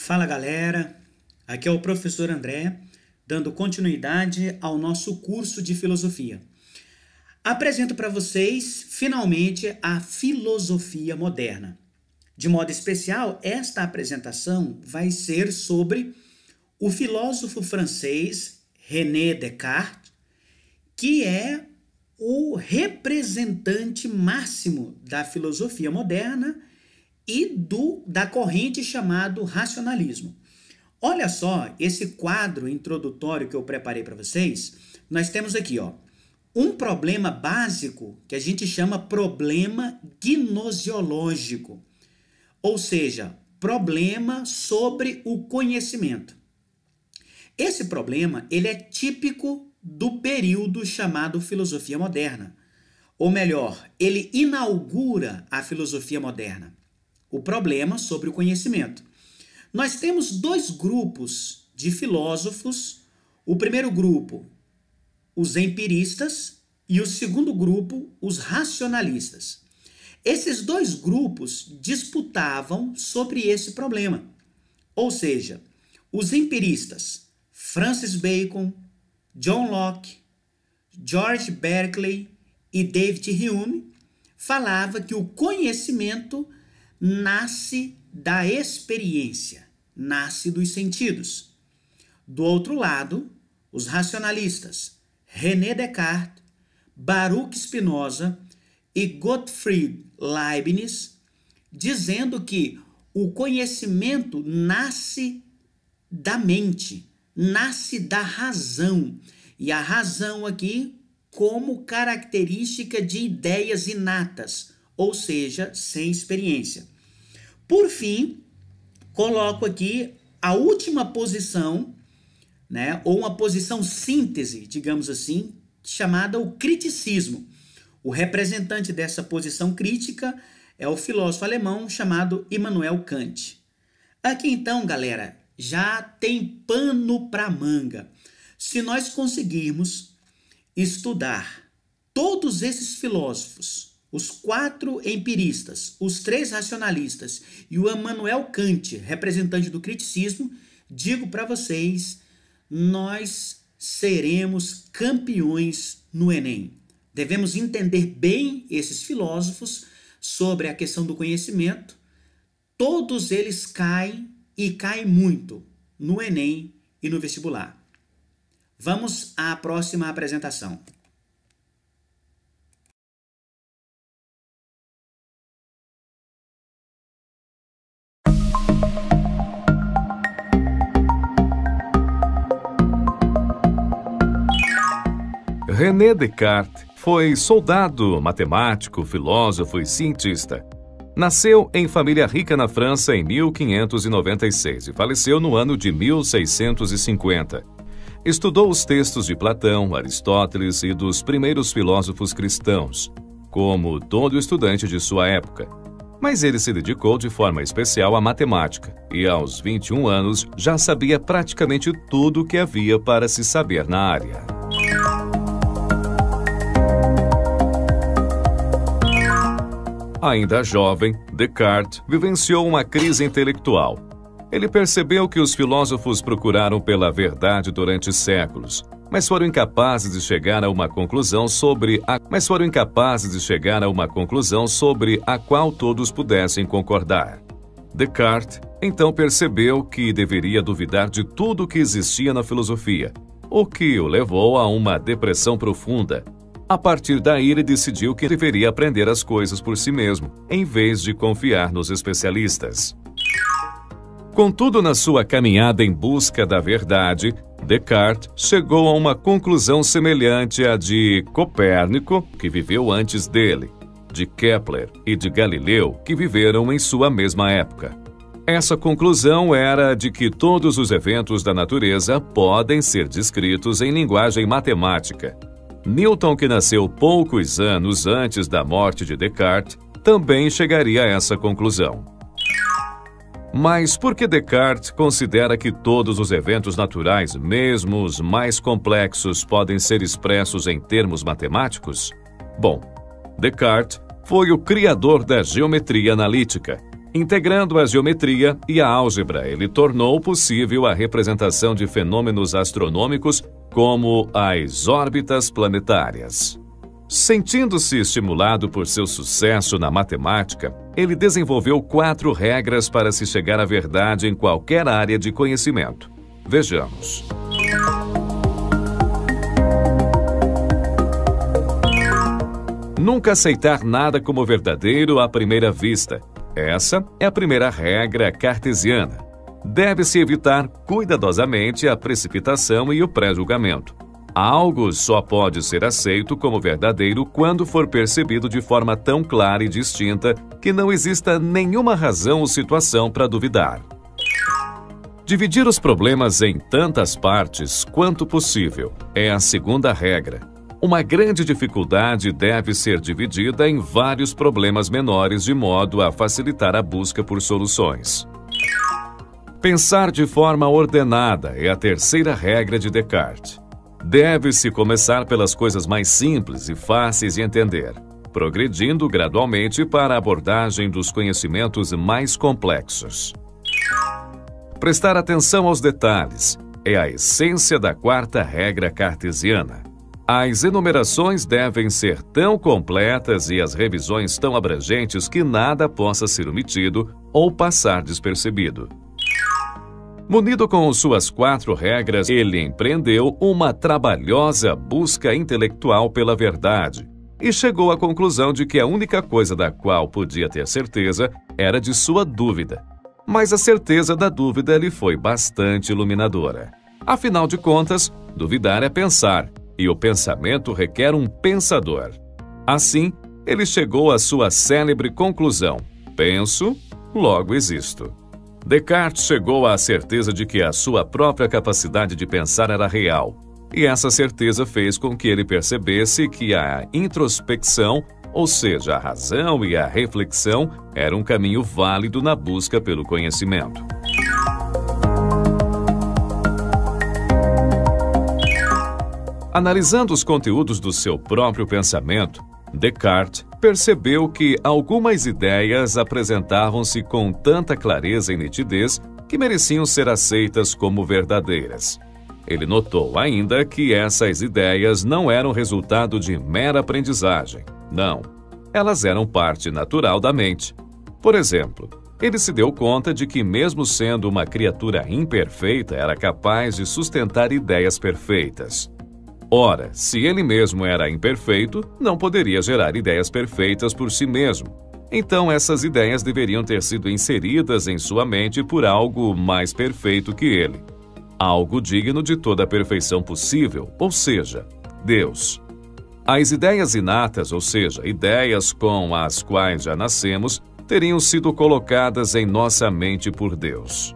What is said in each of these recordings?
Fala galera, aqui é o professor André, dando continuidade ao nosso curso de filosofia. Apresento para vocês, finalmente, a filosofia moderna. De modo especial, esta apresentação vai ser sobre o filósofo francês René Descartes, que é o representante máximo da filosofia moderna e da corrente chamado racionalismo. Olha só, esse quadro introdutório que eu preparei para vocês, nós temos aqui, um problema básico que a gente chama problema gnosiológico, ou seja, problema sobre o conhecimento. Esse problema, ele é típico do período chamado filosofia moderna, ou melhor, ele inaugura a filosofia moderna. O problema sobre o conhecimento. Nós temos dois grupos de filósofos. O primeiro grupo, os empiristas, e o segundo grupo, os racionalistas. Esses dois grupos disputavam sobre esse problema. Ou seja, os empiristas, Francis Bacon, John Locke, George Berkeley e David Hume, falavam que o conhecimento nasce da experiência, nasce dos sentidos. Do outro lado, os racionalistas, René Descartes, Baruch Spinoza e Gottfried Leibniz, dizendo que o conhecimento nasce da mente, nasce da razão, e a razão aqui como característica de ideias inatas, ou seja, sem experiência. Por fim, coloco aqui a última posição, ou uma posição síntese, digamos assim, chamada o criticismo. O representante dessa posição crítica é o filósofo alemão chamado Immanuel Kant. Aqui então, galera, já tem pano para manga. Se nós conseguirmos estudar todos esses filósofos, os 4 empiristas, os 3 racionalistas e o Immanuel Kant, representante do criticismo, digo para vocês, nós seremos campeões no Enem. Devemos entender bem esses filósofos sobre a questão do conhecimento. Todos eles caem e caem muito no Enem e no vestibular. Vamos à próxima apresentação. René Descartes foi soldado, matemático, filósofo e cientista. Nasceu em família rica na França em 1596 e faleceu no ano de 1650. Estudou os textos de Platão, Aristóteles e dos primeiros filósofos cristãos, como todo estudante de sua época. Mas ele se dedicou de forma especial à matemática e, aos 21 anos, já sabia praticamente tudo o que havia para se saber na área. Ainda jovem, Descartes vivenciou uma crise intelectual. Ele percebeu que os filósofos procuraram pela verdade durante séculos, mas foram incapazes de chegar a uma conclusão sobre a qual todos pudessem concordar. Descartes então percebeu que deveria duvidar de tudo que existia na filosofia, o que o levou a uma depressão profunda. A partir daí, ele decidiu que deveria aprender as coisas por si mesmo, em vez de confiar nos especialistas. Contudo, na sua caminhada em busca da verdade, Descartes chegou a uma conclusão semelhante à de Copérnico, que viveu antes dele, de Kepler e de Galileu, que viveram em sua mesma época. Essa conclusão era de que todos os eventos da natureza podem ser descritos em linguagem matemática. Newton, que nasceu poucos anos antes da morte de Descartes, também chegaria a essa conclusão. Mas por que Descartes considera que todos os eventos naturais, mesmo os mais complexos, podem ser expressos em termos matemáticos? Bom, Descartes foi o criador da geometria analítica, Integrando a geometria e a álgebra, ele tornou possível a representação de fenômenos astronômicos como as órbitas planetárias. Sentindo-se estimulado por seu sucesso na matemática, ele desenvolveu 4 regras para se chegar à verdade em qualquer área de conhecimento. Vejamos. Nunca aceitar nada como verdadeiro à primeira vista. Essa é a primeira regra cartesiana. Deve-se evitar cuidadosamente a precipitação e o pré-julgamento. Algo só pode ser aceito como verdadeiro quando for percebido de forma tão clara e distinta que não exista nenhuma razão ou situação para duvidar. Dividir os problemas em tantas partes quanto possível é a segunda regra. Uma grande dificuldade deve ser dividida em vários problemas menores de modo a facilitar a busca por soluções. Pensar de forma ordenada é a terceira regra de Descartes. Deve-se começar pelas coisas mais simples e fáceis de entender, progredindo gradualmente para a abordagem dos conhecimentos mais complexos. Prestar atenção aos detalhes é a essência da quarta regra cartesiana. As enumerações devem ser tão completas e as revisões tão abrangentes que nada possa ser omitido ou passar despercebido. Munido com suas 4 regras, ele empreendeu uma trabalhosa busca intelectual pela verdade e chegou à conclusão de que a única coisa da qual podia ter certeza era de sua dúvida. Mas a certeza da dúvida lhe foi bastante iluminadora. Afinal de contas, duvidar é pensar, e o pensamento requer um pensador. Assim, ele chegou à sua célebre conclusão: penso, logo existo. Descartes chegou à certeza de que a sua própria capacidade de pensar era real, e essa certeza fez com que ele percebesse que a introspecção, ou seja, a razão e a reflexão, era um caminho válido na busca pelo conhecimento. Analisando os conteúdos do seu próprio pensamento, Descartes percebeu que algumas ideias apresentavam-se com tanta clareza e nitidez que mereciam ser aceitas como verdadeiras. Ele notou ainda que essas ideias não eram resultado de mera aprendizagem. Não, elas eram parte natural da mente. Por exemplo, ele se deu conta de que, mesmo sendo uma criatura imperfeita, era capaz de sustentar ideias perfeitas. Ora, se ele mesmo era imperfeito, não poderia gerar ideias perfeitas por si mesmo. Então essas ideias deveriam ter sido inseridas em sua mente por algo mais perfeito que ele. Algo digno de toda a perfeição possível, ou seja, Deus. As ideias inatas, ou seja, ideias com as quais já nascemos, teriam sido colocadas em nossa mente por Deus.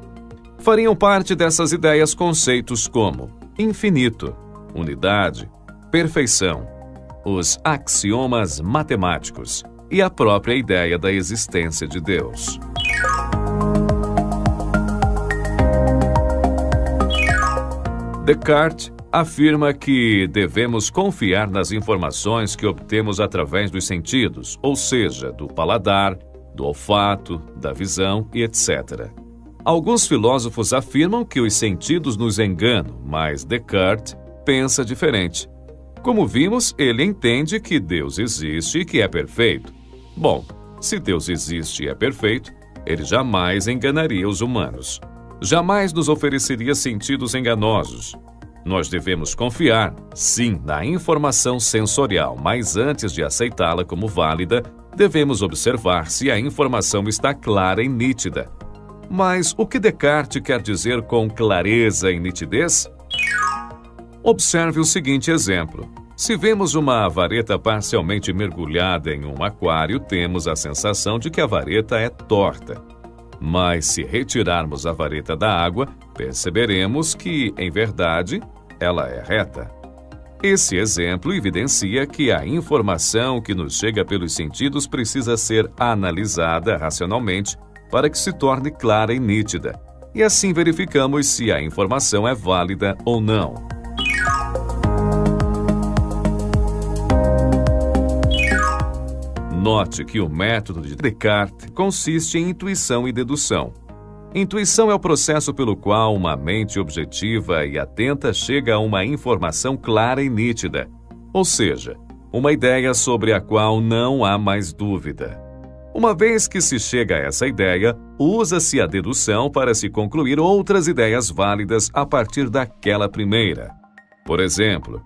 Fariam parte dessas ideias conceitos como infinito, unidade, perfeição, os axiomas matemáticos e a própria ideia da existência de Deus. Descartes afirma que devemos confiar nas informações que obtemos através dos sentidos, ou seja, do paladar, do olfato, da visão e etc. Alguns filósofos afirmam que os sentidos nos enganam, mas Descartes pensa diferente. Como vimos, ele entende que Deus existe e que é perfeito. Bom, se Deus existe e é perfeito, ele jamais enganaria os humanos. Jamais nos ofereceria sentidos enganosos. Nós devemos confiar, sim, na informação sensorial, mas antes de aceitá-la como válida, devemos observar se a informação está clara e nítida. Mas o que Descartes quer dizer com clareza e nitidez? Observe o seguinte exemplo. Se vemos uma vareta parcialmente mergulhada em um aquário, temos a sensação de que a vareta é torta. Mas se retirarmos a vareta da água, perceberemos que, em verdade, ela é reta. Esse exemplo evidencia que a informação que nos chega pelos sentidos precisa ser analisada racionalmente para que se torne clara e nítida. E assim verificamos se a informação é válida ou não. Note que o método de Descartes consiste em intuição e dedução. Intuição é o processo pelo qual uma mente objetiva e atenta chega a uma informação clara e nítida, ou seja, uma ideia sobre a qual não há mais dúvida. Uma vez que se chega a essa ideia, usa-se a dedução para se concluir outras ideias válidas a partir daquela primeira. Por exemplo,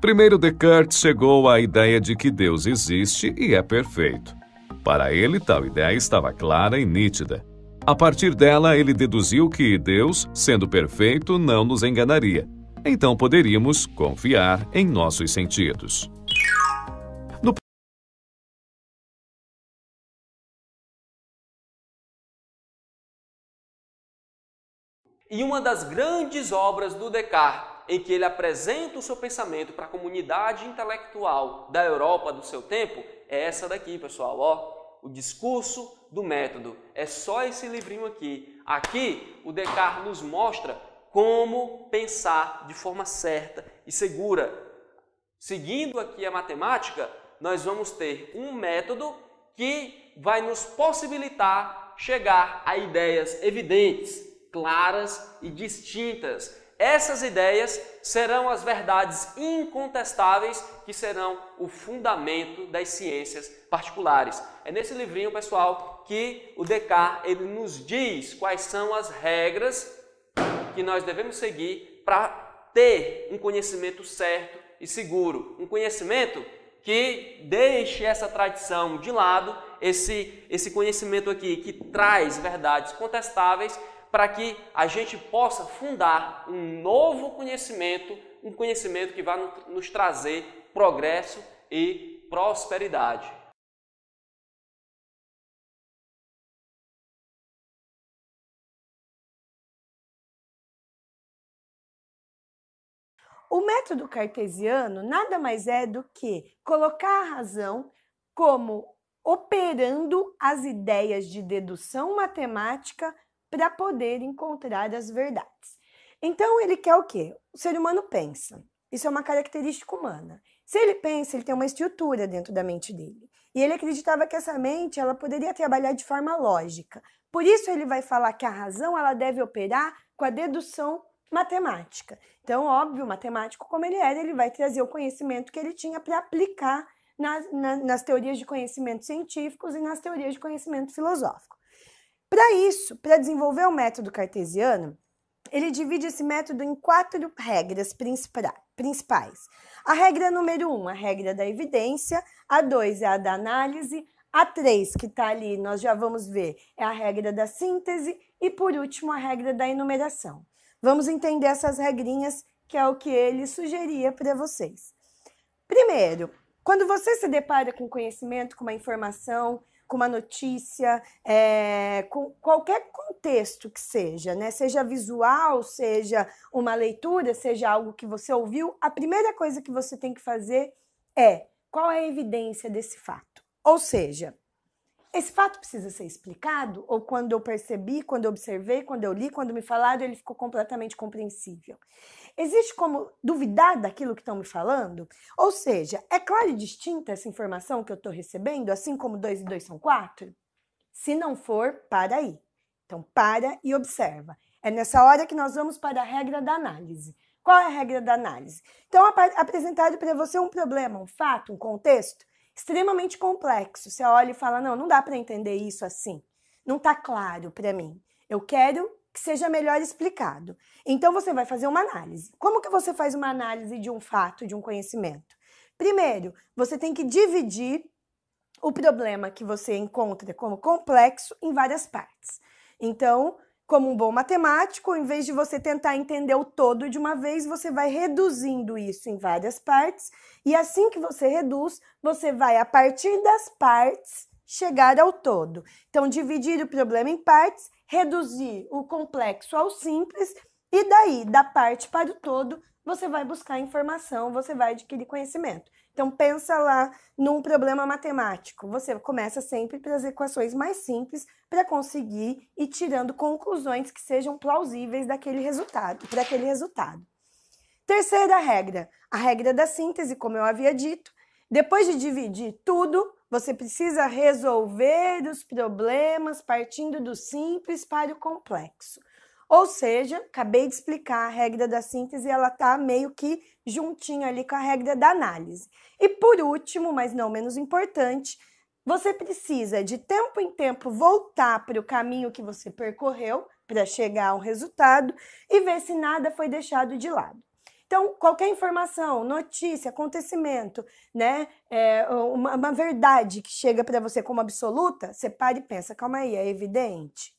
primeiro Descartes chegou à ideia de que Deus existe e é perfeito. Para ele, tal ideia estava clara e nítida. A partir dela, ele deduziu que Deus, sendo perfeito, não nos enganaria. Então poderíamos confiar em nossos sentidos. E uma das grandes obras do Descartes, em que ele apresenta o seu pensamento para a comunidade intelectual da Europa do seu tempo, é essa daqui, pessoal, ó. O Discurso do Método. É só esse livrinho aqui. Aqui, o Descartes nos mostra como pensar de forma certa e segura. Seguindo aqui a matemática, nós vamos ter um método que vai nos possibilitar chegar a ideias evidentes, claras e distintas. Essas ideias serão as verdades incontestáveis que serão o fundamento das ciências particulares. É nesse livrinho, pessoal, que o Descartes ele nos diz quais são as regras que nós devemos seguir para ter um conhecimento certo e seguro. Um conhecimento que deixe essa tradição de lado, esse conhecimento aqui que traz verdades contestáveis, para que a gente possa fundar um novo conhecimento, um conhecimento que vai nos trazer progresso e prosperidade. O método cartesiano nada mais é do que colocar a razão como operando as ideias de dedução matemática para poder encontrar as verdades. Então, ele quer o quê? O ser humano pensa. Isso é uma característica humana. Se ele pensa, ele tem uma estrutura dentro da mente dele. E ele acreditava que essa mente ela poderia trabalhar de forma lógica. Por isso, ele vai falar que a razão ela deve operar com a dedução matemática. Então, óbvio, o matemático como ele era, ele vai trazer o conhecimento que ele tinha para aplicar nas teorias de conhecimento científicos e nas teorias de conhecimento filosófico. Para isso, para desenvolver o método cartesiano, ele divide esse método em 4 regras principais. A regra número 1, a regra da evidência, a 2 é a da análise, a 3, que está ali, nós já vamos ver, é a regra da síntese e, por último, a regra da enumeração. Vamos entender essas regrinhas, que é o que ele sugeria para vocês. Primeiro, quando você se depara com conhecimento, com uma informação, com uma notícia, com qualquer contexto que seja, né? Seja visual, seja uma leitura, seja algo que você ouviu, a primeira coisa que você tem que fazer é qual é a evidência desse fato. Ou seja, esse fato precisa ser explicado? Ou quando eu percebi, quando eu observei, quando eu li, quando me falaram, ele ficou completamente compreensível? Existe como duvidar daquilo que estão me falando? Ou seja, é clara e distinta essa informação que eu estou recebendo, assim como 2 e 2 são 4? Se não for, para aí. Então, para e observa. É nessa hora que nós vamos para a regra da análise. Qual é a regra da análise? Então, apresentado para você um problema, um fato, um contexto extremamente complexo. Você olha e fala, não dá para entender isso assim. Não está claro para mim. Eu quero que seja melhor explicado. Então, você vai fazer uma análise. Como que você faz uma análise de um fato, de um conhecimento? Primeiro, você tem que dividir o problema que você encontra como complexo em várias partes. Então, como um bom matemático, em vez de você tentar entender o todo de uma vez, você vai reduzindo isso em várias partes, e assim que você reduz, você vai, a partir das partes, chegar ao todo. Então, dividir o problema em partes, reduzir o complexo ao simples, e daí, da parte para o todo, você vai buscar informação, você vai adquirir conhecimento. Então, pensa lá num problema matemático. Você começa sempre pelas equações mais simples para conseguir ir tirando conclusões que sejam plausíveis para aquele resultado. Terceira regra, a regra da síntese, como eu havia dito. Depois de dividir tudo, Você precisa resolver os problemas partindo do simples para o complexo. Ou seja, acabei de explicar a regra da síntese, ela está meio que juntinha ali com a regra da análise. E por último, mas não menos importante, você precisa de tempo em tempo voltar para o caminho que você percorreu para chegar a um resultado e ver se nada foi deixado de lado. Então, qualquer informação, notícia, acontecimento, né, uma verdade que chega para você como absoluta, você para e pensa, calma aí, é evidente?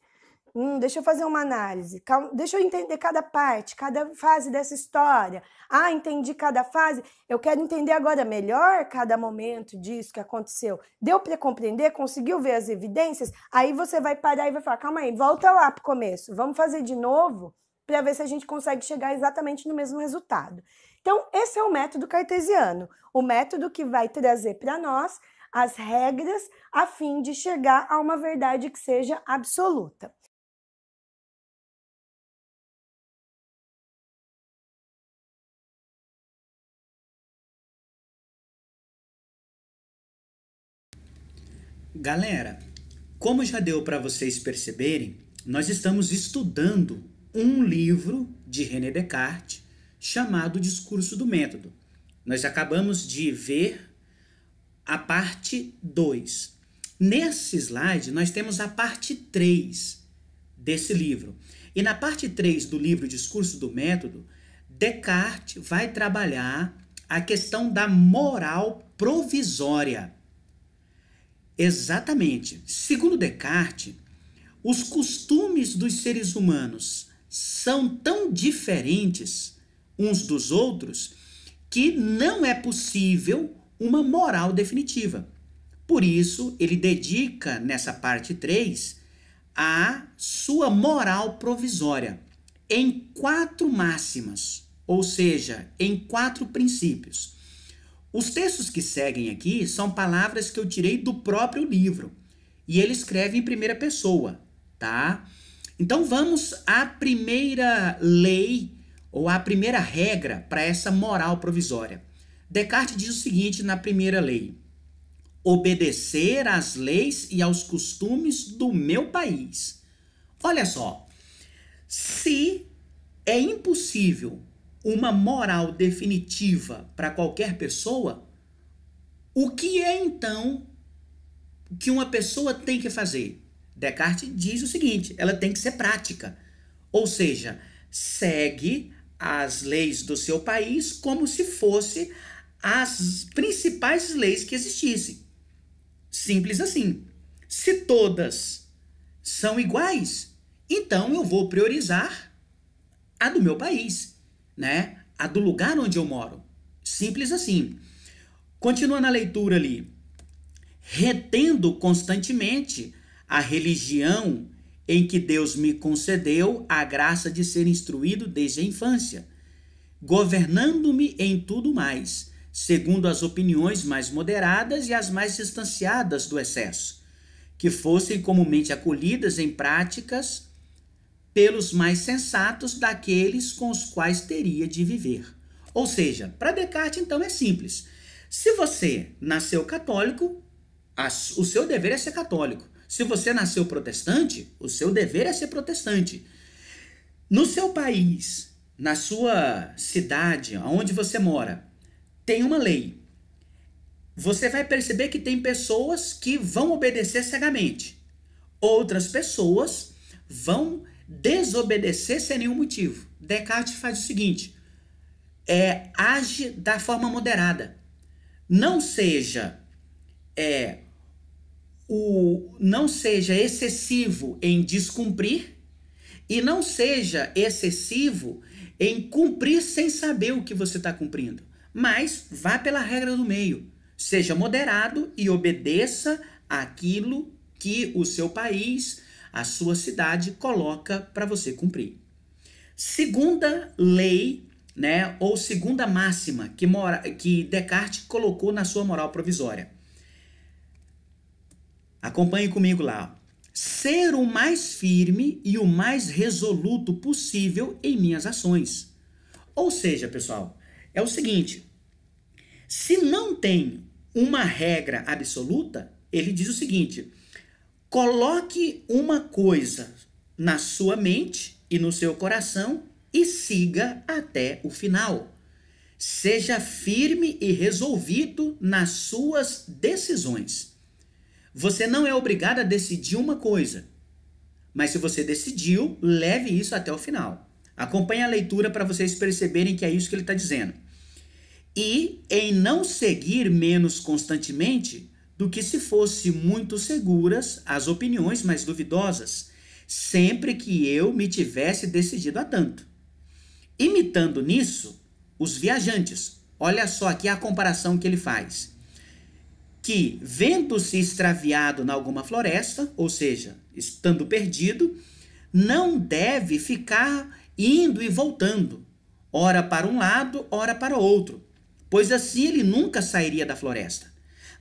Deixa eu fazer uma análise, deixa eu entender cada parte, cada fase dessa história. Ah, entendi cada fase, eu quero entender agora melhor cada momento disso que aconteceu. Deu para compreender? Conseguiu ver as evidências? Aí você vai parar e vai falar, calma aí, volta lá para o começo, vamos fazer de novo para ver se a gente consegue chegar exatamente no mesmo resultado. Então, esse é o método cartesiano, o método que vai trazer para nós as regras a fim de chegar a uma verdade que seja absoluta. Galera, como já deu para vocês perceberem, nós estamos estudando um livro de René Descartes chamado Discurso do Método. Nós acabamos de ver a parte 2. Nesse slide, nós temos a parte 3 desse livro. E na parte 3 do livro Discurso do Método, Descartes vai trabalhar a questão da moral provisória. Exatamente. Segundo Descartes, os costumes dos seres humanos são tão diferentes uns dos outros que não é possível uma moral definitiva. Por isso, ele dedica, nessa parte 3, a sua moral provisória em 4 máximas, ou seja, em 4 princípios. Os textos que seguem aqui são palavras que eu tirei do próprio livro e ele escreve em primeira pessoa, tá? Então vamos à primeira lei ou à primeira regra para essa moral provisória. Descartes diz o seguinte na primeira lei: obedecer às leis e aos costumes do meu país. Olha só, se é impossível uma moral definitiva para qualquer pessoa, o que é então que uma pessoa tem que fazer? Descartes diz o seguinte: ela tem que ser prática, ou seja, segue as leis do seu país como se fosse as principais leis que existissem. Simples assim. Se todas são iguais, então eu vou priorizar a do meu país, né? A do lugar onde eu moro. Simples assim. Continua na leitura ali. Retendo constantemente a religião em que Deus me concedeu a graça de ser instruído desde a infância, governando-me em tudo mais, segundo as opiniões mais moderadas e as mais distanciadas do excesso, que fossem comumente acolhidas em práticas pelos mais sensatos daqueles com os quais teria de viver. Ou seja, para Descartes, então, é simples. Se você nasceu católico, o seu dever é ser católico. Se você nasceu protestante, o seu dever é ser protestante. No seu país, na sua cidade, onde você mora, tem uma lei. Você vai perceber que tem pessoas que vão obedecer cegamente. Outras pessoas vão desobedecer sem nenhum motivo. Descartes faz o seguinte: age da forma moderada. Não seja excessivo em descumprir e não seja excessivo em cumprir sem saber o que você está cumprindo. Mas vá pela regra do meio. Seja moderado e obedeça aquilo que o seu país, a sua cidade coloca para você cumprir. Segunda lei, né, ou segunda máxima que Descartes colocou na sua moral provisória. Acompanhe comigo lá. Ser o mais firme e o mais resoluto possível em minhas ações. Ou seja, pessoal, é o seguinte: se não tem uma regra absoluta, ele diz o seguinte: coloque uma coisa na sua mente e no seu coração e siga até o final. Seja firme e resolvido nas suas decisões. Você não é obrigado a decidir uma coisa, mas se você decidiu, leve isso até o final. Acompanhe a leitura para vocês perceberem que é isso que ele está dizendo. E em não seguir menos constantemente do que se fosse muito seguras as opiniões mais duvidosas, sempre que eu me tivesse decidido a tanto. Imitando nisso os viajantes. Olha só aqui a comparação que ele faz. Que, vendo-se extraviado em alguma floresta, ou seja, estando perdido, não deve ficar indo e voltando, ora para um lado, ora para o outro, pois assim ele nunca sairia da floresta,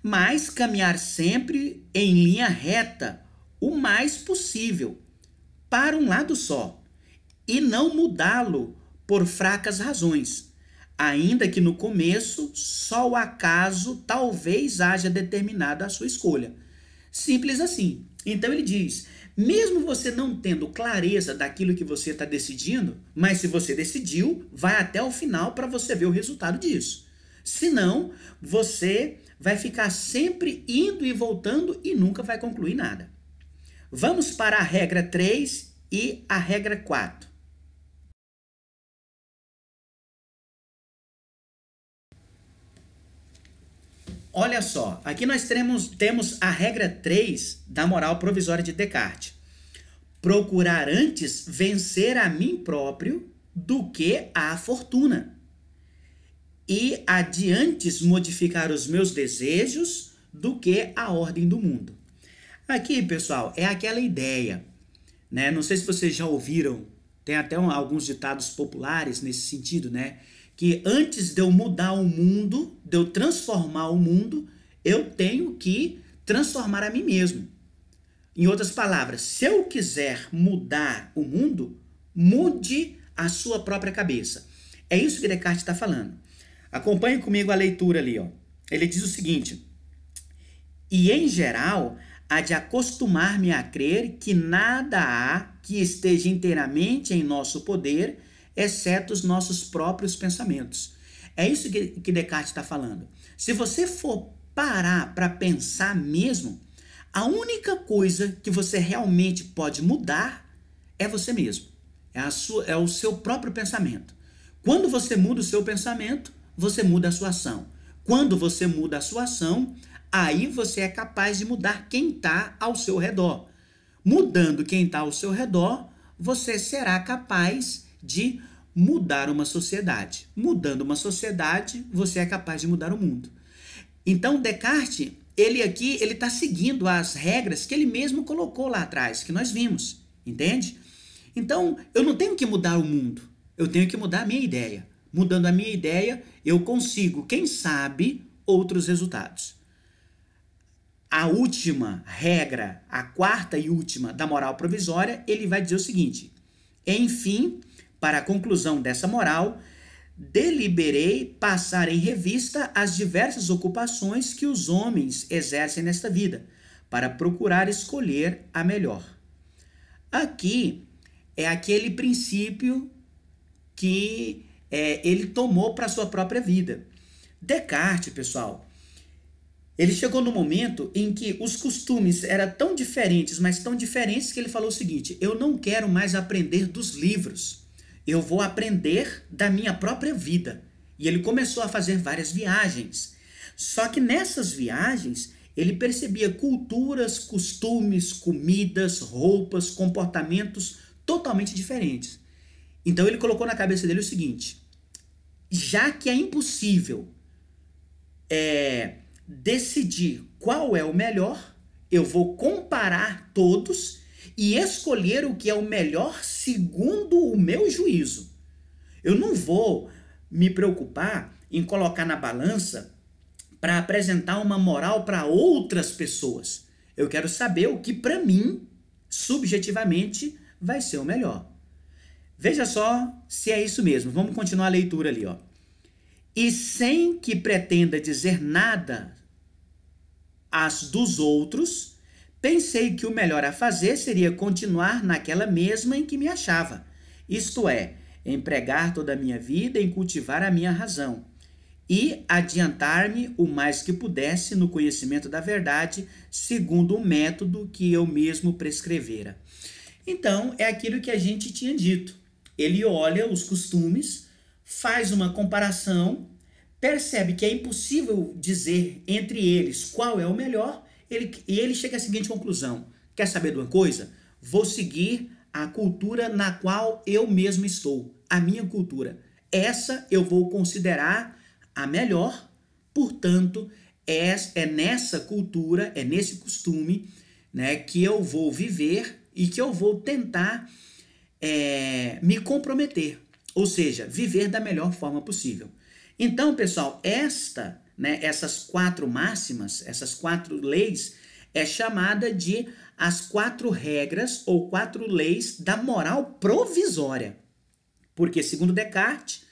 mas caminhar sempre em linha reta, o mais possível, para um lado só, e não mudá-lo por fracas razões, ainda que no começo só o acaso talvez haja determinado a sua escolha. Simples assim. Então ele diz, mesmo você não tendo clareza daquilo que você está decidindo, mas se você decidiu, vai até o final para você ver o resultado disso. Senão, você vai ficar sempre indo e voltando e nunca vai concluir nada. Vamos para a regra 3 e a regra 4. Olha só, aqui nós temos a regra 3 da moral provisória de Descartes. Procurar antes vencer a mim próprio do que a fortuna. E adiantes modificar os meus desejos do que a ordem do mundo. Aqui, pessoal, é aquela ideia, né? Não sei se vocês já ouviram, tem até alguns ditados populares nesse sentido, né? Que antes de eu mudar o mundo, de eu transformar o mundo, eu tenho que transformar a mim mesmo. Em outras palavras, se eu quiser mudar o mundo, mude a sua própria cabeça. É isso que Descartes está falando. Acompanhe comigo a leitura ali, ó. Ele diz o seguinte: e em geral, há de acostumar-me a crer que nada há que esteja inteiramente em nosso poder, exceto os nossos próprios pensamentos. É isso que Descartes está falando. Se você for parar para pensar mesmo, a única coisa que você realmente pode mudar é você mesmo. É o seu próprio pensamento. Quando você muda o seu pensamento, você muda a sua ação. Quando você muda a sua ação, aí você é capaz de mudar quem está ao seu redor. Mudando quem está ao seu redor, você será capaz de mudar uma sociedade. Mudando uma sociedade, você é capaz de mudar o mundo. Então, Descartes, ele está seguindo as regras que ele mesmo colocou lá atrás, que nós vimos, entende? Então, eu não tenho que mudar o mundo, eu tenho que mudar a minha ideia. Mudando a minha ideia, eu consigo, quem sabe, outros resultados. A última regra, a quarta e última da moral provisória, ele vai dizer o seguinte: enfim, para a conclusão dessa moral, deliberei passar em revista as diversas ocupações que os homens exercem nesta vida, para procurar escolher a melhor. Aqui é aquele princípio que ele tomou para a sua própria vida. Descartes, pessoal, ele chegou no momento em que os costumes eram tão diferentes, mas tão diferentes, que ele falou o seguinte: eu não quero mais aprender dos livros, eu vou aprender da minha própria vida. E ele começou a fazer várias viagens. Só que nessas viagens, ele percebia culturas, costumes, comidas, roupas, comportamentos totalmente diferentes. Então ele colocou na cabeça dele o seguinte: já que é impossível decidir qual é o melhor, eu vou comparar todos e escolher o que é o melhor segundo o meu juízo. Eu não vou me preocupar em colocar na balança para apresentar uma moral para outras pessoas. Eu quero saber o que para mim, subjetivamente, vai ser o melhor. Veja só se é isso mesmo. Vamos continuar a leitura ali, ó. E sem que pretenda dizer nada as dos outros, pensei que o melhor a fazer seria continuar naquela mesma em que me achava, isto é, empregar toda a minha vida em cultivar a minha razão e adiantar-me o mais que pudesse no conhecimento da verdade, segundo o método que eu mesmo prescrevera. Então, é aquilo que a gente tinha dito. Ele olha os costumes, faz uma comparação, percebe que é impossível dizer entre eles qual é o melhor, e ele chega à seguinte conclusão: quer saber de uma coisa? Vou seguir a cultura na qual eu mesmo estou, a minha cultura. Essa eu vou considerar a melhor, portanto, é nessa cultura, é nesse costume, né, que eu vou viver e que eu vou tentar me comprometer, ou seja, viver da melhor forma possível. Então, pessoal, essas 4 máximas, essas 4 leis, é chamada de as 4 regras ou 4 leis da moral provisória. Porque, segundo Descartes,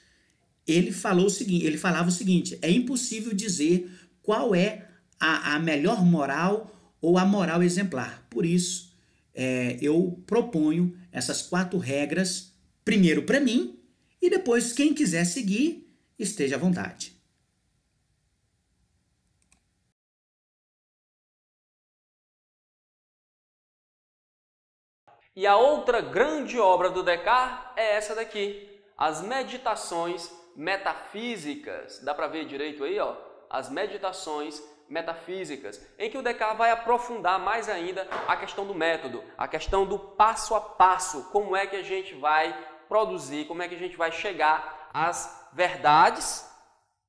ele falava o seguinte: é impossível dizer qual é a melhor moral ou a moral exemplar. Por isso, eu proponho essas 4 regras, primeiro para mim, e depois quem quiser seguir, esteja à vontade. E a outra grande obra do Descartes é essa daqui, as Meditações Metafísicas. Dá para ver direito aí, ó? As Meditações Metafísicas, em que o Descartes vai aprofundar mais ainda a questão do método, a questão do passo a passo, como é que a gente vai produzir, como é que a gente vai chegar às verdades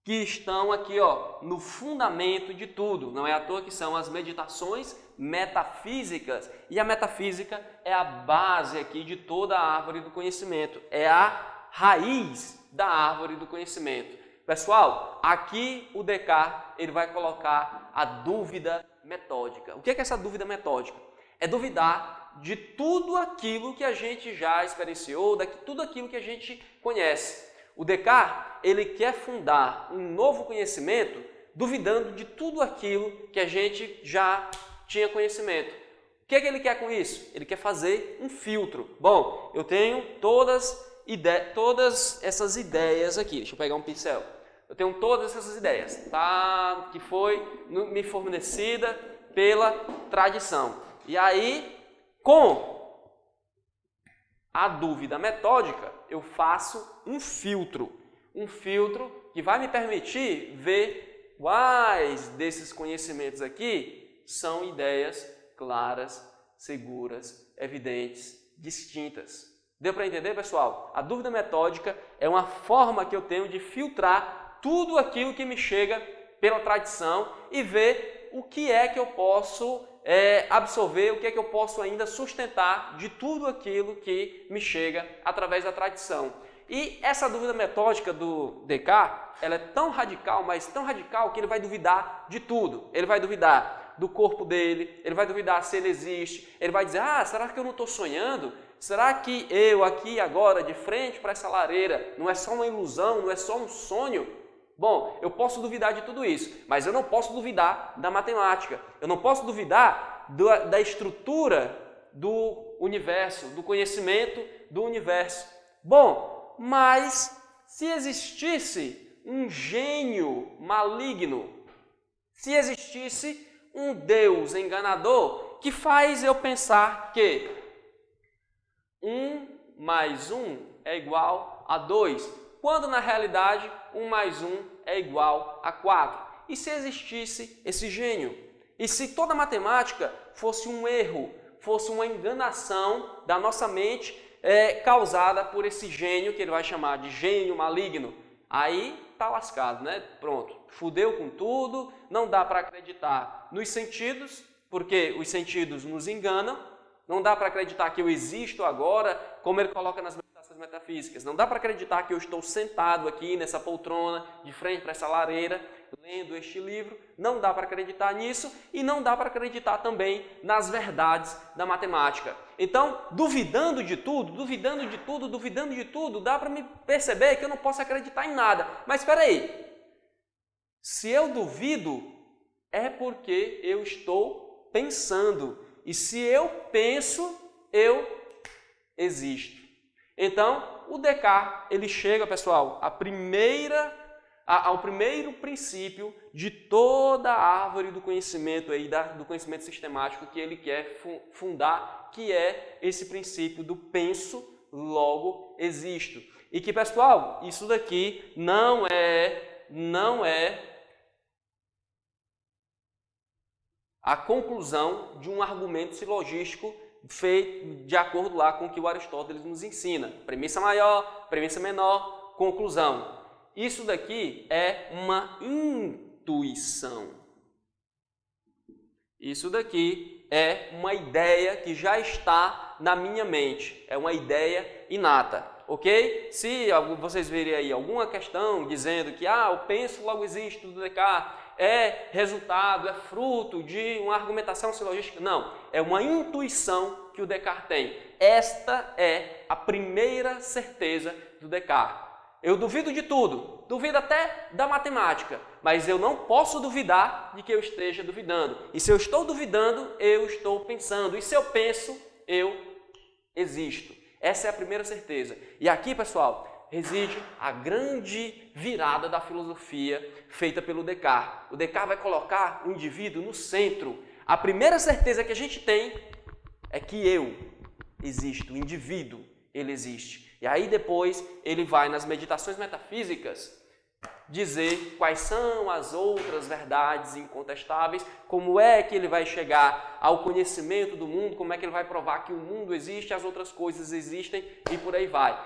que estão aqui, ó, no fundamento de tudo. Não é à toa que são as meditações metafísicas. E a metafísica é a base aqui de toda a árvore do conhecimento. É a raiz da árvore do conhecimento. Pessoal, aqui o Descartes ele vai colocar a dúvida metódica. O que é essa dúvida metódica? É duvidar de tudo aquilo que a gente já experienciou, de tudo aquilo que a gente conhece. O Descartes, ele quer fundar um novo conhecimento duvidando de tudo aquilo que a gente já tinha conhecimento. O que é que ele quer com isso? Ele quer fazer um filtro. Bom, eu tenho todas essas ideias aqui. Deixa eu pegar um pincel. Eu tenho todas essas ideias, tá? Que foi me fornecida pela tradição. E aí, com a dúvida metódica, eu faço um filtro que vai me permitir ver quais desses conhecimentos aqui são ideias claras, seguras, evidentes, distintas. Deu para entender, pessoal? A dúvida metódica é uma forma que eu tenho de filtrar tudo aquilo que me chega pela tradição e ver o que é que eu posso absorver, o que é que eu posso ainda sustentar de tudo aquilo que me chega através da tradição. E essa dúvida metódica do Descartes, ela é tão radical, mas tão radical que ele vai duvidar de tudo. Ele vai duvidar do corpo dele, ele vai duvidar se ele existe, ele vai dizer, será que eu não estou sonhando? Será que eu aqui agora, de frente para essa lareira, não é só uma ilusão, não é só um sonho? Bom, eu posso duvidar de tudo isso, mas eu não posso duvidar da matemática, eu não posso duvidar da estrutura do universo, do conhecimento do universo. Bom, mas se existisse um gênio maligno, se existisse um Deus enganador que faz eu pensar que 1 mais 1 é igual a 2, quando na realidade 1 mais 1 é igual a 4. E se existisse esse gênio? E se toda matemática fosse um erro, fosse uma enganação da nossa mente causada por esse gênio, que ele vai chamar de gênio maligno? Aí tá lascado, né? Pronto, fudeu com tudo, não dá para acreditar nos sentidos, porque os sentidos nos enganam, não dá para acreditar que eu existo agora, como ele coloca nas meditações metafísicas, não dá para acreditar que eu estou sentado aqui nessa poltrona, de frente para essa lareira, lendo este livro, não dá para acreditar nisso e não dá para acreditar também nas verdades da matemática. Então, duvidando de tudo, dá para me perceber que eu não posso acreditar em nada. Mas espera aí, se eu duvido, é porque eu estou pensando. E se eu penso, eu existo. Então, o Descartes, ele chega, pessoal, ao primeiro princípio de toda a árvore do conhecimento, do conhecimento sistemático que ele quer fundar, que é esse princípio do penso, logo existo. E que, pessoal, isso daqui não é a conclusão de um argumento silogístico feito de acordo lá com o que o Aristóteles nos ensina. Premissa maior, premissa menor, conclusão. Isso daqui é uma intuição. Isso daqui é uma ideia que já está na minha mente. É uma ideia inata, ok? Se vocês verem aí alguma questão dizendo que eu penso, logo existo do Descartes, é resultado, é fruto de uma argumentação silogística. Não, é uma intuição que o Descartes tem. Esta é a primeira certeza do Descartes. Eu duvido de tudo, duvido até da matemática, mas eu não posso duvidar de que eu esteja duvidando. E se eu estou duvidando, eu estou pensando. E se eu penso, eu existo. Essa é a primeira certeza. E aqui, pessoal, reside a grande virada da filosofia feita pelo Descartes. O Descartes vai colocar o indivíduo no centro. A primeira certeza que a gente tem é que eu existo, o indivíduo, ele existe. E aí depois ele vai nas meditações metafísicas dizer quais são as outras verdades incontestáveis, como é que ele vai chegar ao conhecimento do mundo, como é que ele vai provar que o mundo existe, as outras coisas existem e por aí vai.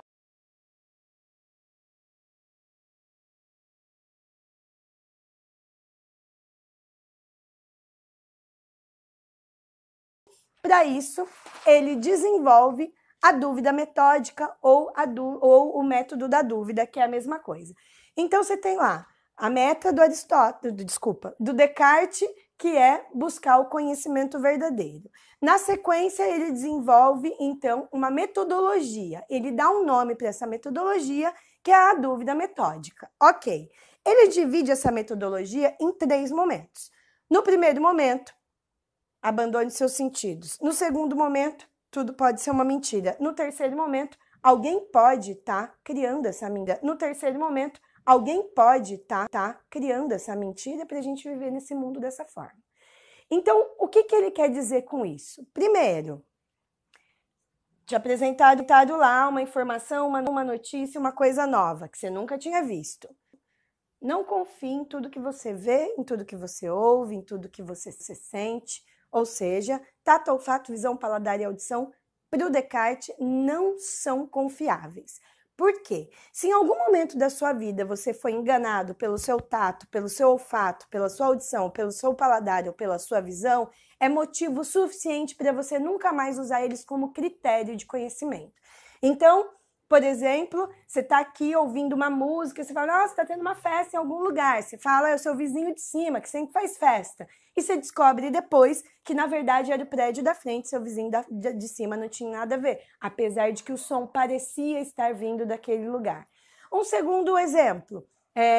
Para isso, ele desenvolve a dúvida metódica ou o método da dúvida, que é a mesma coisa. Então, você tem lá a meta do do Descartes, que é buscar o conhecimento verdadeiro. Na sequência, ele desenvolve, então, uma metodologia. Ele dá um nome para essa metodologia, que é a dúvida metódica. Ok. Ele divide essa metodologia em 3 momentos. No primeiro momento, abandone seus sentidos. No segundo momento, tudo pode ser uma mentira. No terceiro momento, alguém pode estar criando essa mentira. No terceiro momento, alguém pode estar criando essa mentira para a gente viver nesse mundo dessa forma. Então, o que ele quer dizer com isso? Primeiro, te apresentado lá uma informação, uma notícia, uma coisa nova que você nunca tinha visto. Não confie em tudo que você vê, em tudo que você ouve, em tudo que você se sente. Ou seja, tato, olfato, visão, paladar e audição, para o Descartes, não são confiáveis. Por quê? Se em algum momento da sua vida você foi enganado pelo seu tato, pelo seu olfato, pela sua audição, pelo seu paladar ou pela sua visão, é motivo suficiente para você nunca mais usar eles como critério de conhecimento. Então, por exemplo, você está aqui ouvindo uma música, você fala, nossa, está tendo uma festa em algum lugar. Você fala, é o seu vizinho de cima, que sempre faz festa. E você descobre depois que, na verdade, era o prédio da frente, seu vizinho de cima não tinha nada a ver, apesar de que o som parecia estar vindo daquele lugar. Um segundo exemplo,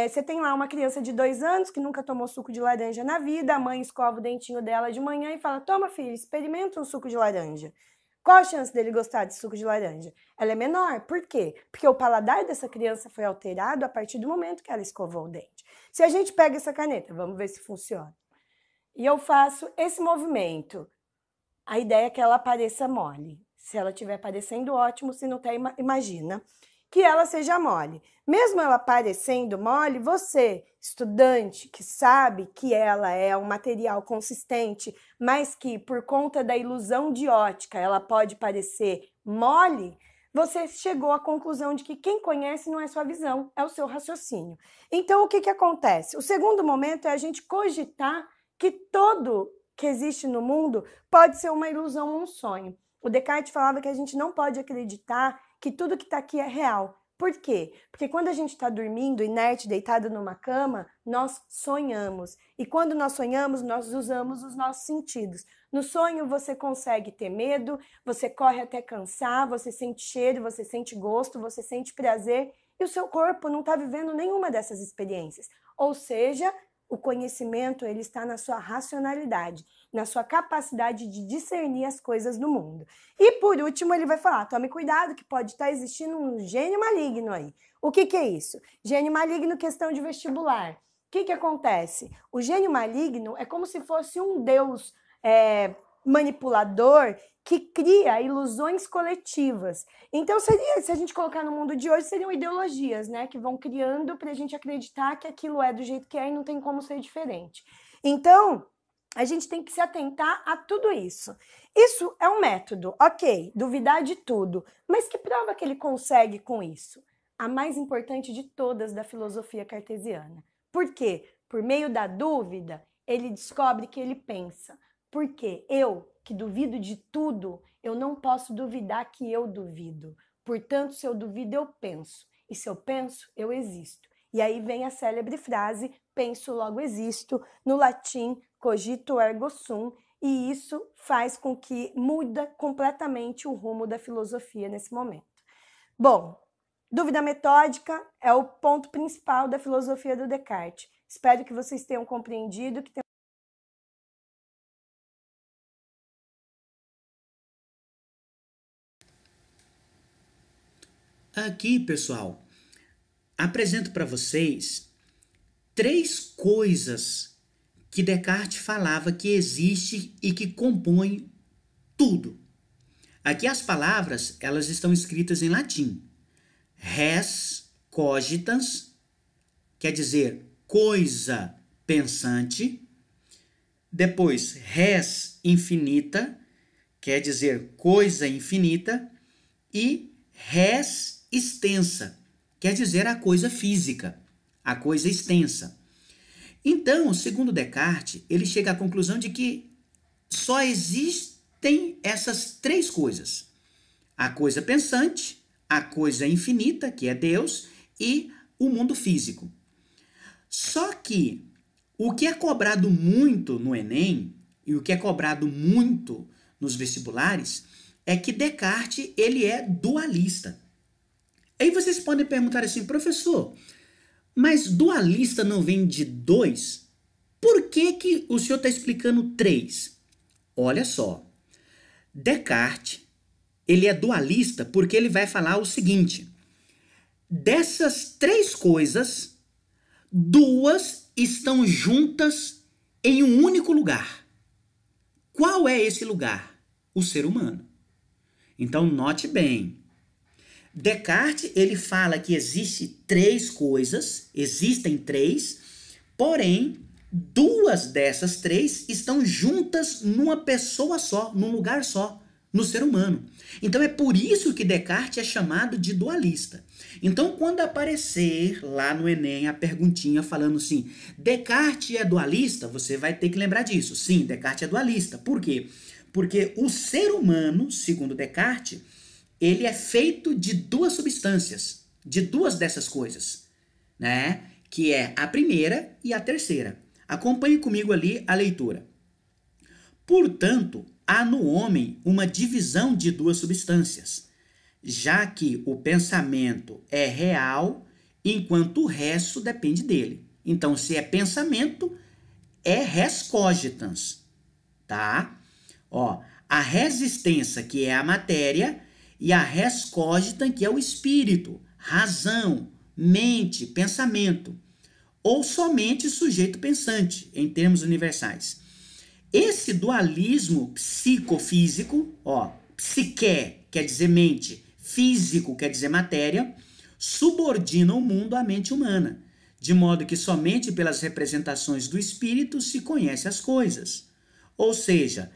você tem lá uma criança de 2 anos que nunca tomou suco de laranja na vida, a mãe escova o dentinho dela de manhã e fala, toma filho, experimenta um suco de laranja. Qual a chance dele gostar de suco de laranja? Ela é menor. Por quê? Porque o paladar dessa criança foi alterado a partir do momento que ela escovou o dente. Se a gente pega essa caneta, vamos ver se funciona, e eu faço esse movimento, a ideia é que ela pareça mole. Se ela estiver parecendo, ótimo. Se não está, imagina que ela seja mole. Mesmo ela parecendo mole, você, estudante, que sabe que ela é um material consistente, mas que por conta da ilusão de ótica ela pode parecer mole, você chegou à conclusão de que quem conhece não é sua visão, é o seu raciocínio. Então, o que acontece? O segundo momento é a gente cogitar que tudo que existe no mundo pode ser uma ilusão ou um sonho. O Descartes falava que a gente não pode acreditar que tudo que está aqui é real. Por quê? Porque quando a gente está dormindo, inerte, deitado numa cama, nós sonhamos. E quando nós sonhamos, nós usamos os nossos sentidos. No sonho, você consegue ter medo, você corre até cansar, você sente cheiro, você sente gosto, você sente prazer, e o seu corpo não está vivendo nenhuma dessas experiências. Ou seja, O conhecimento, ele está na sua racionalidade, na sua capacidade de discernir as coisas do mundo. E por último, ele vai falar, tome cuidado que pode estar existindo um gênio maligno aí. O que é isso? Gênio maligno, questão de vestibular. O que acontece? O gênio maligno é como se fosse um deus manipulador que cria ilusões coletivas. Então, se a gente colocar no mundo de hoje, seriam ideologias, né? Que vão criando para a gente acreditar que aquilo é do jeito que é e não tem como ser diferente. Então, a gente tem que se atentar a tudo isso. Isso é um método, ok, duvidar de tudo. Mas que prova que ele consegue com isso? A mais importante de todas da filosofia cartesiana. Por quê? Por meio da dúvida, ele descobre que ele pensa. Porque eu, que duvido de tudo, eu não posso duvidar que eu duvido. Portanto, se eu duvido, eu penso. E se eu penso, eu existo. E aí vem a célebre frase, penso, logo existo, no latim, cogito ergo sum, e isso faz com que muda completamente o rumo da filosofia nesse momento. Bom, dúvida metódica é o ponto principal da filosofia do Descartes. Espero que vocês tenham compreendido, que tenham Aqui, pessoal, apresento para vocês 3 coisas que Descartes falava que existe e que compõem tudo. Aqui as palavras, elas estão escritas em latim. Res cogitans, quer dizer coisa pensante. Depois, res infinita, quer dizer coisa infinita. E res extensa, quer dizer a coisa física, a coisa extensa. Então, segundo Descartes, ele chega à conclusão de que só existem essas 3 coisas. A coisa pensante, a coisa infinita, que é Deus, e o mundo físico. Só que o que é cobrado muito no Enem, e o que é cobrado muito nos vestibulares, é que Descartes, ele é dualista. Aí vocês podem perguntar assim, professor, mas dualista não vem de 2? Por que o senhor está explicando 3? Olha só, Descartes, ele é dualista porque ele vai falar o seguinte, dessas 3 coisas, 2 estão juntas em um único lugar. Qual é esse lugar? O ser humano. Então, note bem, Descartes, ele fala que existem 3 coisas, porém, 2 dessas 3 estão juntas numa pessoa só, num lugar só, no ser humano. Então, é por isso que Descartes é chamado de dualista. Então, quando aparecer lá no Enem a perguntinha falando assim, Descartes é dualista, você vai ter que lembrar disso. Sim, Descartes é dualista. Por quê? Porque o ser humano, segundo Descartes, ele é feito de 2 substâncias, de 2 dessas coisas, né? Que é a primeira e a terceira. Acompanhe comigo ali a leitura. Portanto, há no homem uma divisão de 2 substâncias, já que o pensamento é real, enquanto o resto depende dele. Então, se é pensamento, é res cogitans, tá? Ó, a resistência, que é a matéria, e a res cogitans, que é o espírito, razão, mente, pensamento, ou somente sujeito pensante, em termos universais. Esse dualismo psicofísico, ó, psique quer dizer mente, físico quer dizer matéria, subordina o mundo à mente humana, de modo que somente pelas representações do espírito se conhece as coisas. Ou seja,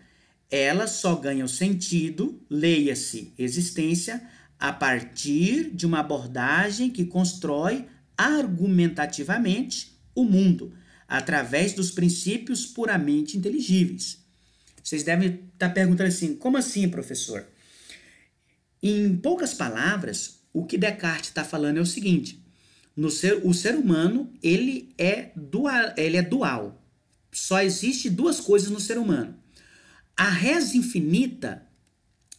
elas só ganham sentido, leia-se existência, a partir de uma abordagem que constrói argumentativamente o mundo, através dos princípios puramente inteligíveis. Vocês devem estar perguntando assim, como assim, professor? Em poucas palavras, o que Descartes está falando é o seguinte, o ser humano ele é dual. Só existe 2 coisas no ser humano. A res infinita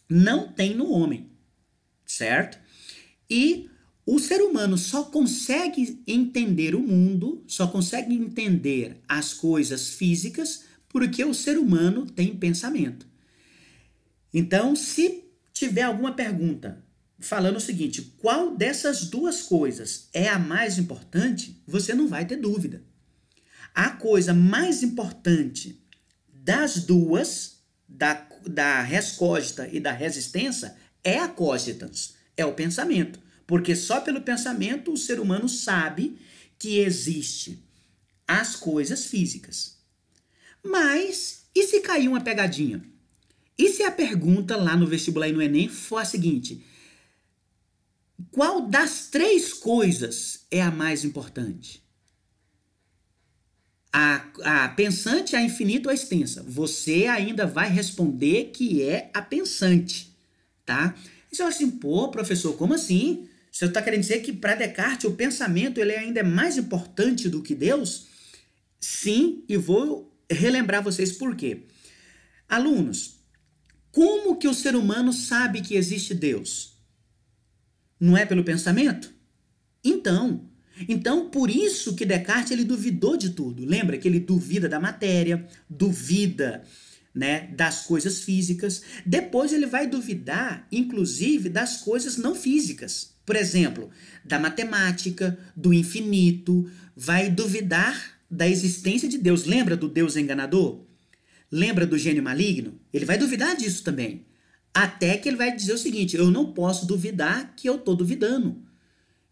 não tem no homem, certo? E O ser humano só consegue entender o mundo, só consegue entender as coisas físicas porque o ser humano tem pensamento. Então, se tiver alguma pergunta falando o seguinte, qual dessas duas coisas é a mais importante, você não vai ter dúvida. A coisa mais importante das duas, da res cogita e da resistência, é a cogitans, é o pensamento. Porque só pelo pensamento o ser humano sabe que existe as coisas físicas. Mas, e se cair uma pegadinha? E se a pergunta lá no vestibular e no Enem for a seguinte, qual das três coisas é a mais importante? A pensante, a infinita ou a extensa? Você ainda vai responder que é a pensante, tá? E você fala assim, pô, professor, como assim? Você está querendo dizer que para Descartes o pensamento ele ainda é mais importante do que Deus? Sim, e vou relembrar vocês por quê. Alunos, como que o ser humano sabe que existe Deus? Não é pelo pensamento? Então, por isso que Descartes ele duvidou de tudo. Lembra que ele duvida da matéria, duvida, né, das coisas físicas. Depois ele vai duvidar, inclusive, das coisas não físicas. Por exemplo, da matemática, do infinito. Vai duvidar da existência de Deus. Lembra do Deus enganador? Lembra do gênio maligno? Ele vai duvidar disso também. Até que ele vai dizer o seguinte, eu não posso duvidar que eu estou duvidando.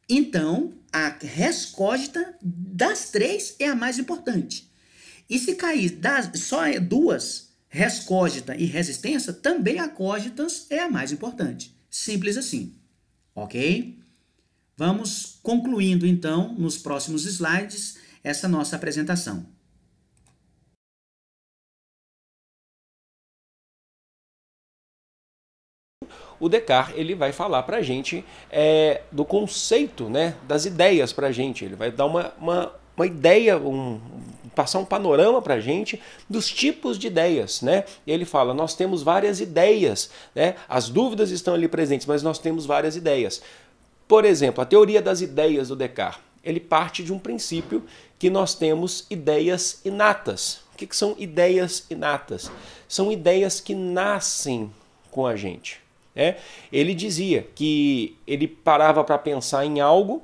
Então, a res cogita das três é a mais importante. E se cair só duas, res cogita e resistência, também a cogitans é a mais importante. Simples assim. Ok? Vamos concluindo, então, nos próximos slides, essa nossa apresentação. O Descartes ele vai falar para a gente do conceito, né, das ideias para a gente. Ele vai dar uma ideia, passar um panorama para a gente dos tipos de ideias, né? E ele fala, nós temos várias ideias, né? As dúvidas estão ali presentes, mas nós temos várias ideias. Por exemplo, a teoria das ideias do Descartes, ele parte de um princípio que nós temos ideias inatas. O que são ideias inatas? São ideias que nascem com a gente. Ele dizia que ele parava para pensar em algo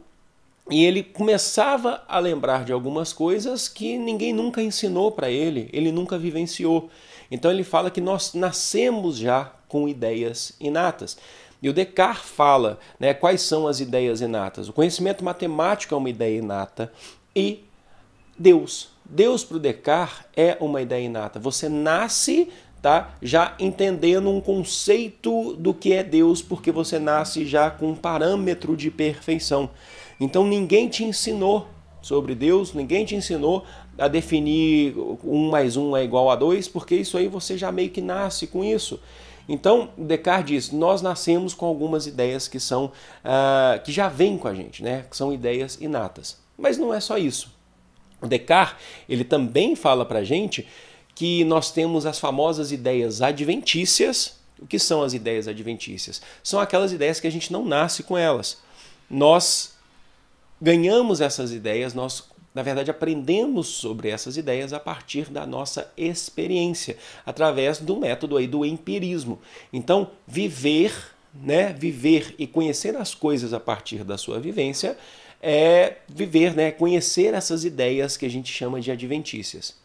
e ele começava a lembrar de algumas coisas que ninguém nunca ensinou para ele nunca vivenciou. Então ele fala que nós nascemos já com ideias inatas. E o Descartes fala, né, quais são as ideias inatas. O conhecimento matemático é uma ideia inata e Deus para o Descartes é uma ideia inata. Você nasce, tá, já entendendo um conceito do que é Deus, porque você nasce já com um parâmetro de perfeição. Então ninguém te ensinou sobre Deus, ninguém te ensinou a definir 1 mais 1 é igual a 2, porque isso aí você já meio que nasce com isso. Então Descartes diz, nós nascemos com algumas ideias que são que já vêm com a gente, né? Que são ideias inatas. Mas não é só isso. O Descartes ele também fala para a gente que nós temos as famosas ideias adventícias. O que são as ideias adventícias? São aquelas ideias que a gente não nasce com elas. Nós ganhamos essas ideias, nós, na verdade, aprendemos sobre essas ideias a partir da nossa experiência, através do método aí do empirismo. Então, viver e conhecer as coisas a partir da sua vivência é viver, né, conhecer essas ideias que a gente chama de adventícias.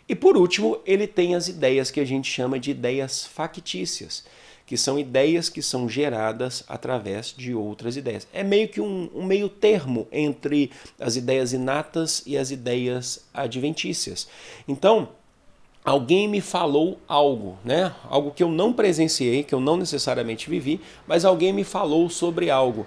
E por último, ele tem as ideias que a gente chama de ideias factícias, que são ideias que são geradas através de outras ideias. É meio que um meio termo entre as ideias inatas e as ideias adventícias. Então, alguém me falou algo, né? Algo que eu não presenciei, que eu não necessariamente vivi, mas alguém me falou sobre algo.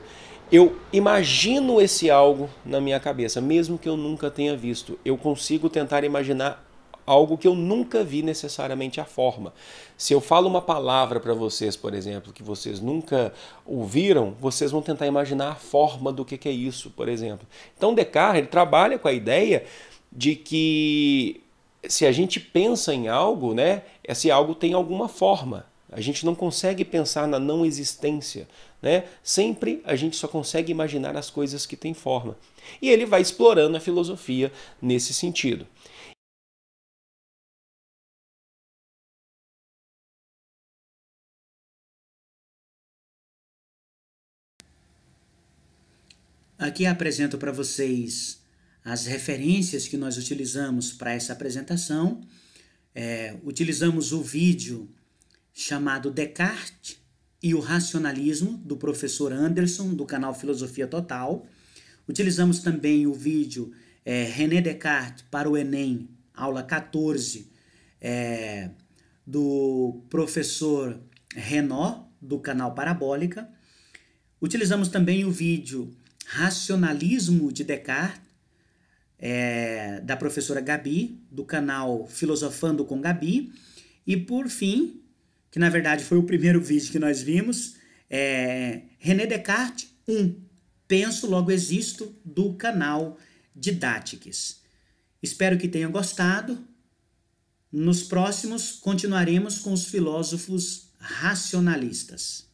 Eu imagino esse algo na minha cabeça, mesmo que eu nunca tenha visto. Eu consigo tentar imaginar algo que eu nunca vi necessariamente a forma. Se eu falo uma palavra para vocês, por exemplo, que vocês nunca ouviram, vocês vão tentar imaginar a forma do que é isso, por exemplo. Então Descartes ele trabalha com a ideia de que se a gente pensa em algo, né, esse algo tem alguma forma. A gente não consegue pensar na não existência, né? Sempre a gente só consegue imaginar as coisas que têm forma. E ele vai explorando a filosofia nesse sentido. Aqui apresento para vocês as referências que nós utilizamos para essa apresentação. Utilizamos o vídeo chamado Descartes e o Racionalismo, do professor Anderson, do canal Filosofia Total. Utilizamos também o vídeo René Descartes para o Enem, aula 14, do professor Renaud, do canal Parabólica. Utilizamos também o vídeo Racionalismo de Descartes, da professora Gabi, do canal Filosofando com Gabi. E por fim, que na verdade foi o primeiro vídeo que nós vimos, René Descartes 1, Penso, Logo Existo, do canal Didáticas. Espero que tenham gostado. Nos próximos continuaremos com os filósofos racionalistas.